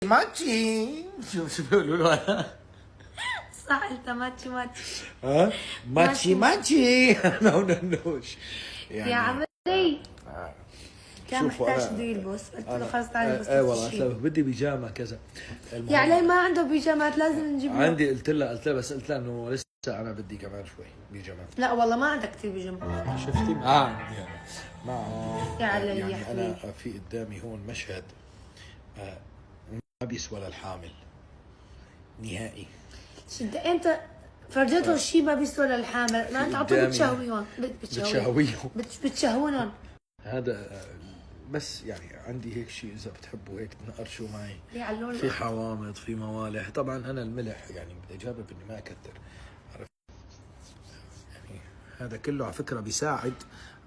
ماتشي. شو بيقولوا له هذا؟ صح انت ماتشي ماتشي. ها ماتشي ماتشي. نو نوش يا عمري كان شوفوا محتاج بده يلبس، قلت له خلص تعال البس. ايه والله قلت له بدي بيجامه كذا. يا علي ما عنده بيجامات لازم نجيب له. عندي قلت لها بس قلت لها انه لسه انا بدي كمان شوي بيجامات. لا والله ما عندك كثير بيجامات. شفتي ما عندي انا ما عندي. يا علي يعني يا حبيبي انا في قدامي هون مشهد ما بيسوى للحامل نهائي. شد انت فرجته الشيء ما بيسوى للحامل، ما انت على طول بتشهويهم بتشهويهم بتشهونهم. هذا بس يعني عندي هيك شيء اذا بتحبوا هيك تنقرشوا معي. يعلون في حوامض في موالح. طبعا انا الملح يعني بدي اجرب اني ما اكثر. عرفت يعني هذا كله على فكره بيساعد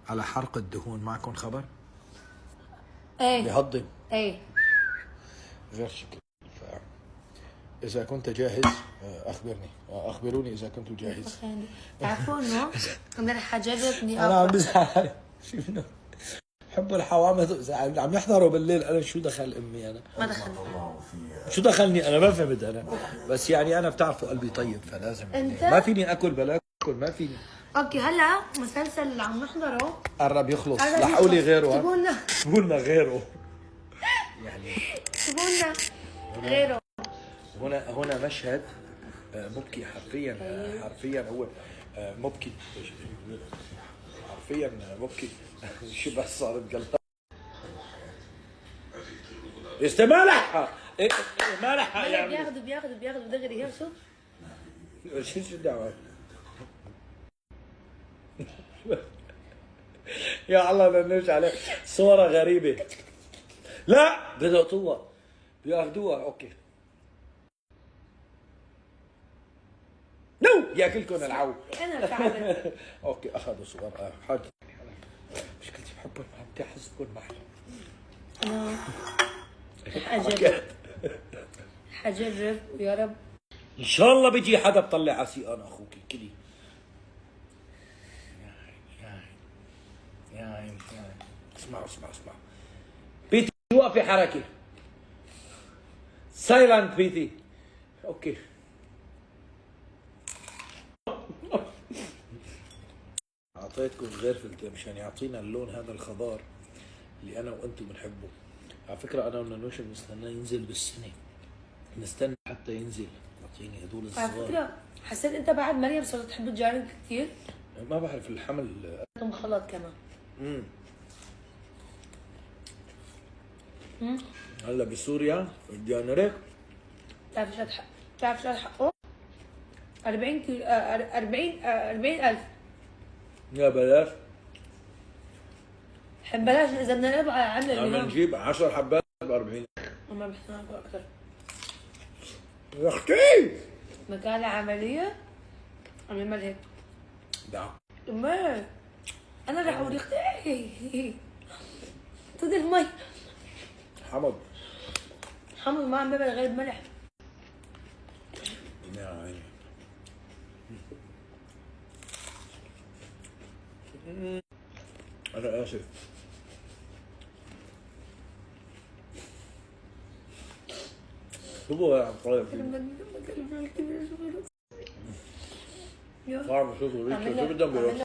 على حرق الدهون. معكم خبر؟ ايه بيهضم ايه غير شكل. إذا كنت جاهز أخبروني إذا كنت جاهز. تعرفوا إنه أنا رح أجرب أنا عم بزعل. شو منه؟ بحبوا الحوامض عم يحضروا بالليل. أنا شو دخل أمي أنا؟ ما دخلني. شو دخلني أنا؟ ما فهمت أنا. بس يعني أنا بتعرفوا قلبي طيب فلازم أنت؟ ما فيني أكل بلا أكل ما فيني. أوكي هلا مسلسل اللي عم نحضره قرب يخلص. لحقوا لي غيره. اكتبوا لنا غيره يعني. اكتبوا لنا غيره. هنا مشهد مبكي حرفيا هو مبكي حرفيا مبكي. شو بس صارت قلبها ما لحق يعني. بياخذوا دغري هيك. شو الدعوة. يا الله بدنا عليه صورة غريبة. لا بدها طوة بياخذوها. اوكي نو ياكلكم العو. انا فعلا. اوكي اخذوا صور. حاج مشكلتي بحبهم ما بدي احسبكم معي. انا حجرب ويا رب ان شاء الله بيجي حدا بطلع عسي. انا اخوك كلي. يا عين اسمعوا بيتي وقفي حركه. سايلنت بيتي. اوكي اعطيتكم غير فلتر مشان يعطينا اللون هذا الخضار اللي انا وانتم بنحبه. على فكره انا ونوش بنستناه ينزل بالسنه. نستنى حتى ينزل يعطيني هدول الصغار. على فكره حسيت انت بعد مريم صرت تحب الجارنك كثير. ما بعرف الحمل مخلط كمان. هلا بسوريا الجانريك بتعرف شو حقه؟ 40 كيلو 40,000. يا بلاش. بلاش اذا بدنا نبغى عمل بدنا نجيب 10 حبات ب 40. وما بحسن اكثر. يا اختي مكان عمليه عمل هيك. دعم. ما انا رح اوريك اختي. خذ المي. حمض ما عم ببل غير ملح. يا عيني. أنا آسف. شوفوا يا عطايا. صعب شوفوا شو بدهم